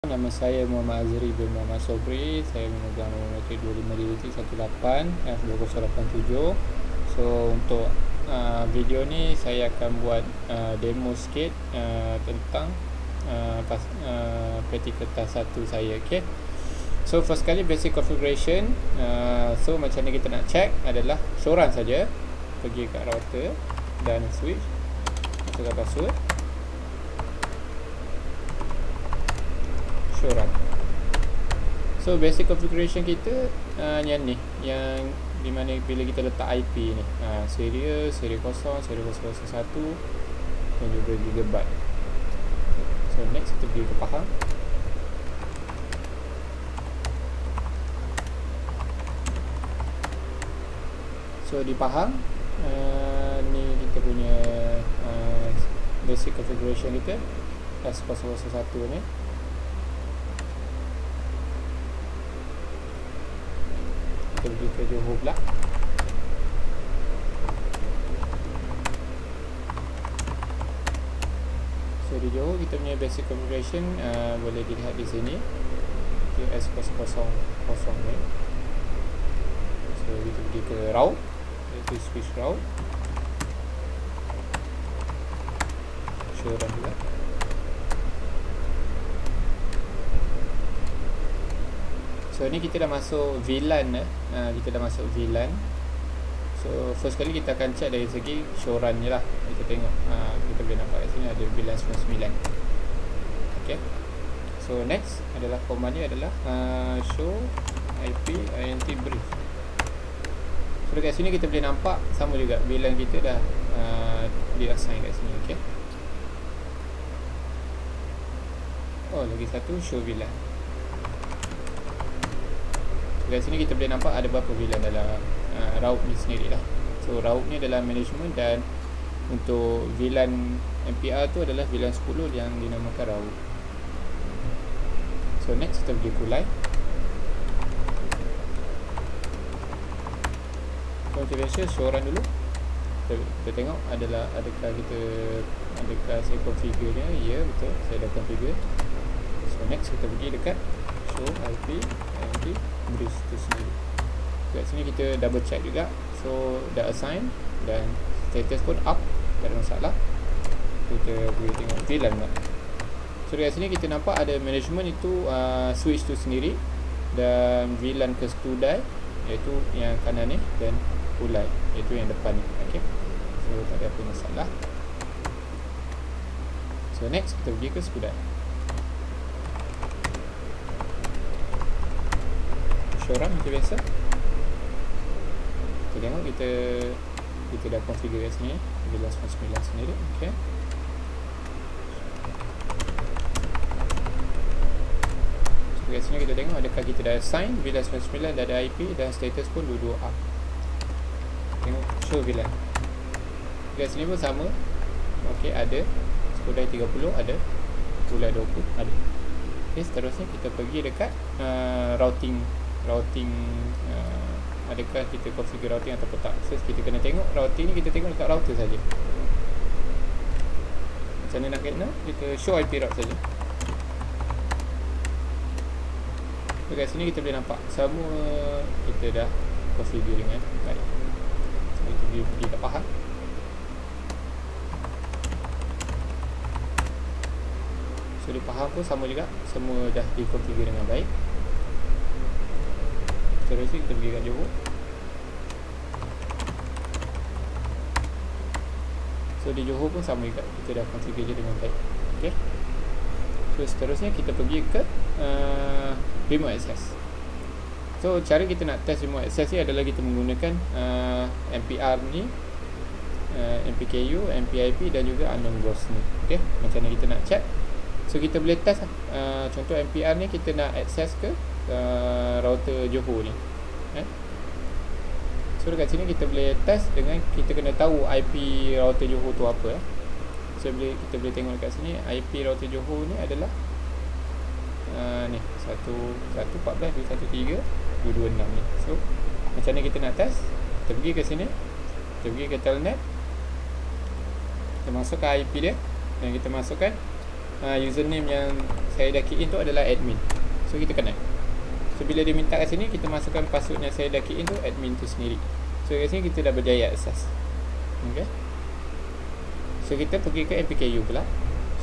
Nama saya Muhammad Azri bin Muhammad Sobri. Saya memegang nombor 25DT18 F2087. So untuk video ni saya akan buat demo sikit tentang peti kertas 1 saya. Okay. So first kali basic configuration. So macam ni kita nak check adalah shoran saja. Pergi kat router dan switch, masukkan password, shoran. So basic configuration kita yang ni, yang di mana bila kita letak IP ni, serial 0, serial 001 dan juga gigabyte. So next kita pergi ke faham. So di faham, ni kita punya basic configuration kita S001 ni. Kita pergi ke Johor pula. So di Johor kita punya basic configuration boleh dilihat di sini. Okay, S000 ni. So kita pergi ke route, iaitu switch route, shoran juga. So ni kita dah masuk VLAN. Kita dah masuk VLAN. So first kali kita akan check dari segi shoran je lah. Kita tengok, kita boleh nampak kat sini ada VLAN 99. Okay. So next adalah command ni adalah show IP int brief. So dekat sini kita boleh nampak sama juga, VLAN kita dah di-assign kat sini. Okay. Oh, lagi satu show VLAN. Kat sini kita boleh nampak ada berapa VLAN dalam route ni sendiri lah. So route ni adalah management, dan untuk VLAN MPR tu adalah VLAN 10 yang dinamakan route. So next kita pergi kulai. Configuration shoran dulu. Kita tengok adakah saya configure nya. Ya, betul, saya dah configure. So next kita pergi dekat show IP int brief tu sendiri. Kat sini kita double check juga. So dah assign dan status pun up, tak ada masalah. Kita boleh tengok VLAN pula. So dekat sini kita nampak ada management itu switch tu sendiri, dan VLAN ke studai iaitu yang kanan ni, dan kulai iaitu yang depan ni. Okay. So tak ada apa masalah. So next kita pergi ke studai. Shoran macam biasa. Kita tengok kita dah configure kat sini 11.9 sendiri. Okay. So kat sini kita tengok adakah kita dah assign VLAN 99, dah ada IP dan status pun dua-dua up. Tengok show VLAN. Kat sini pun sama. Okay, ada Skudai 30, ada Kulai 20, ada. Okay, seterusnya kita pergi dekat routing, adakah kita configure routing atau tak. So kita kena tengok routing ni, kita tengok dekat router saja. Macam mana nak kena, kita show IP route saja. Dekat sini kita boleh nampak semua kita dah configure dengan baik. So kita pergi kat faham. So di faham pun sama juga, semua dah dikonfigure dengan baik. Terus kita pergi kat Johor. So di Johor pun sama juga, kita dah configure je dengan baik. Okay. So seterusnya kita pergi ke remote access. So cara kita nak test remote access ni adalah kita menggunakan MPR ni, MPKU, MPIP dan juga unknown ghost ni. Okay. Macam mana kita nak check. So kita boleh test contoh MPR ni kita nak access ke router Johor ni. So dekat sini kita boleh test dengan kita kena tahu IP router Johor tu apa. So kita boleh tengok dekat sini IP router Johor ni adalah ni 114.213.226 ni. So macam mana kita nak test? Kita pergi ke sini, kita pergi ke telnet, kita masukkan IP dia dan kita masukkan username yang saya dah key in tu adalah admin. So kita connect. So bila dia minta kat sini, kita masukkan password yang saya dah key in tu, admin tu sendiri. So kat sini kita dah berjaya akses. Okay. So kita pergi ke MPKU pula.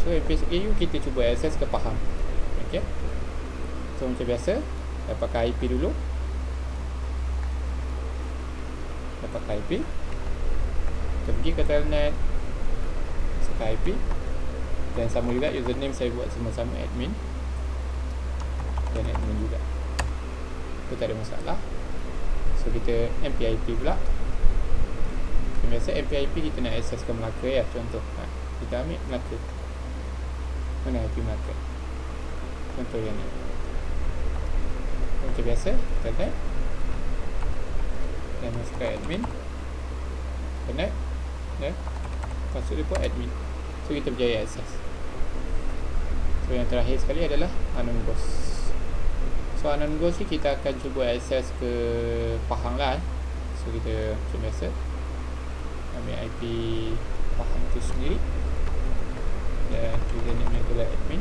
So MPKU kita cuba akses ke Pahang. Okay. So macam biasa, dapatkan IP dulu. Dapatkan IP. Kita pergi ke telnet, masukkan IP. Dan sama juga username saya buat sama-sama admin. Dan admin juga. Itu tak ada masalah. So kita MPIP pula. Biasa MPIP kita nak access ke Melaka ya. Contoh kita ambil Melaka. Mana IP Melaka? Contoh yang ni. Macam biasa telnet. Dan masukkan admin. Connect. Dan password dia pun admin. So kita berjaya access. So yang terakhir sekali adalah unknown ghost. So unknown ghost ni kita akan cuba access ke Pahang lah. So kita macam biasa ambil IP Pahang tu sendiri. Dan username nya adalah admin.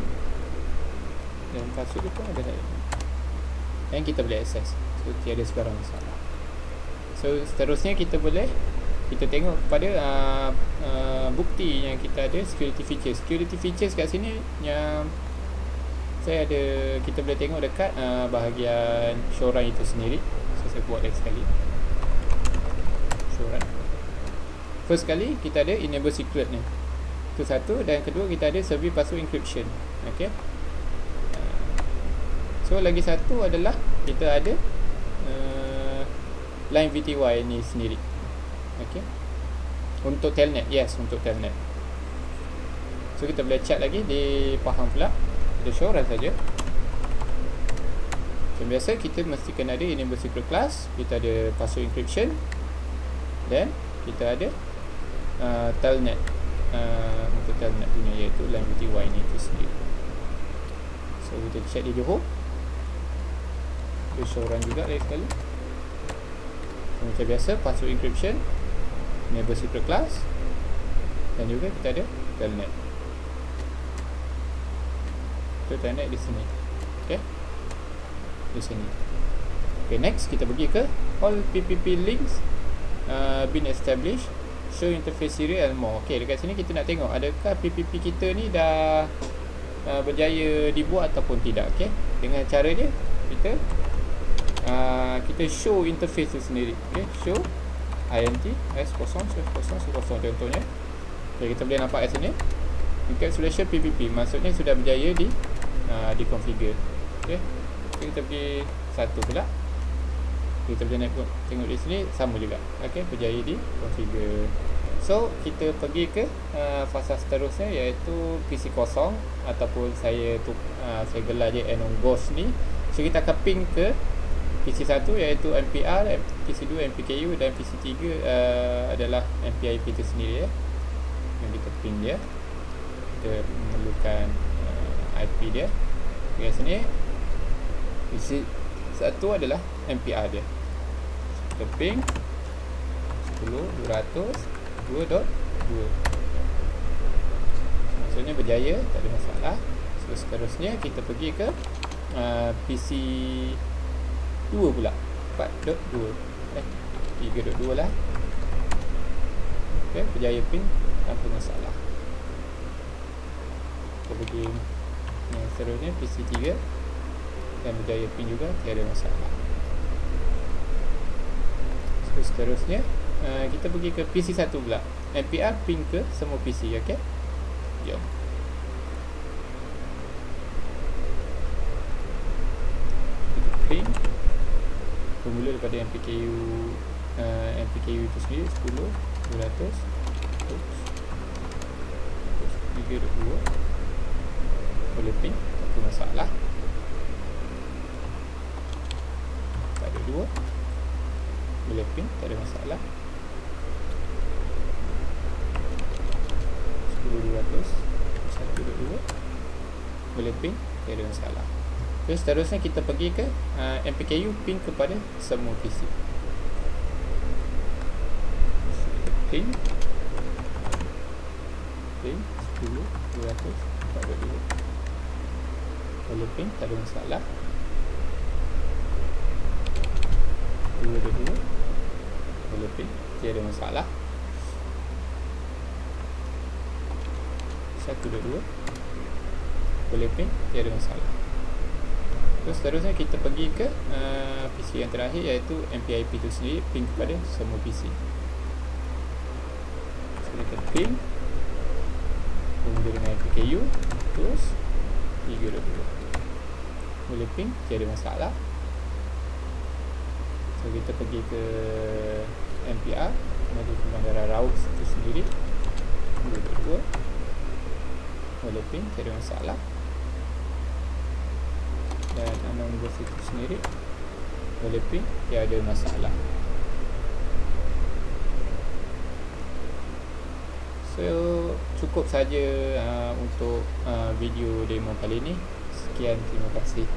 Dan password dia pun adalah admin. Dan kita boleh access. So tiada sebarang masalah. So seterusnya kita tengok kepada bukti yang kita ada security features. Security features kat sini yang kita boleh tengok dekat bahagian Showrun itu sendiri. So saya buat lagi sekali. Showrun. First kali kita ada enable secret ni. Itu satu, dan kedua kita ada server password encryption. Okay. So lagi satu adalah kita ada line VTY ni sendiri. Okay. Untuk telnet, yes, untuk telnet. So kita boleh check lagi di Pahang pula. Kita Showrun saja. Macam biasa kita mesti kena ada enable secret class. Kita ada password encryption. Dan kita ada telnet untuk telnet punya, iaitu line VTY ni tu sendiri. So kita check di Johor. Kita Showrun juga lagi sekali. So, macam biasa password encryption, enable secret class, dan juga kita ada telnet. So telnet di sini. Okay, di sini. Okay, next kita pergi ke all PPP links been established, show interface serial and more. Okay, dekat sini kita nak tengok adakah PPP kita ni dah berjaya dibuat ataupun tidak. Okay, dengan cara dia kita show interface tu sendiri. Okay, show int s0 contohnya. Okay, kita boleh nampak kat sini encapsulation PPP, maksudnya sudah berjaya di configure. Okay, kita pergi satu pula. Kita boleh tengok di sini sama juga. Okay, berjaya di configure. So kita pergi ke fasa seterusnya, iaitu PC kosong, ataupun saya gelar je unknown ghost ni. So kita akan ping ke PC 1 iaitu MPR, PC 2 MPKU, dan PC 3 adalah MPIP itu sendiri ya. Yang kita ping dia. Kita memerlukan IP dia. Di sini PC 1 adalah MPR dia. Kita ping 10.200.2.2. Maksudnya berjaya, tak ada masalah. So seterusnya kita pergi ke PC 2 pula, 4.2 3.2 lah. Okay, berjaya ping tanpa masalah. Kita pergi yang seterusnya PC 3 dan berjaya ping juga, tiada masalah. So seterusnya kita pergi ke PC 1 pula, MPR ping ke semua PC. Okay, jom. Kita ping bermula daripada MPKU itu sendiri 10.200 3.2. boleh ping, tak ada masalah. Tak ada 2, boleh ping, tak ada masalah. 10.200 1.2 boleh ping, tak ada masalah. Terus seterusnya kita pergi ke MPKU ping kepada semua PC. Ping 10.200 4.2. boleh ping, tak ada masalah. 222 boleh ping, tiada masalah. 122 boleh ping, tiada masalah. Terus seterusnya kita pergi ke PC yang terakhir, iaitu MPIP itu sendiri, ping kepada semua PC. So kita ping kemudian dengan PKU, terus 322 boleh ping, tiada masalah. So kita pergi ke MPR, maju ke bandara Rauf itu sendiri, 222 boleh ping, tiada masalah. Dan Anambas itu sendiri boleh ping, tiada masalah. So cukup saja untuk video demo kali ini. Sekian, terima kasih.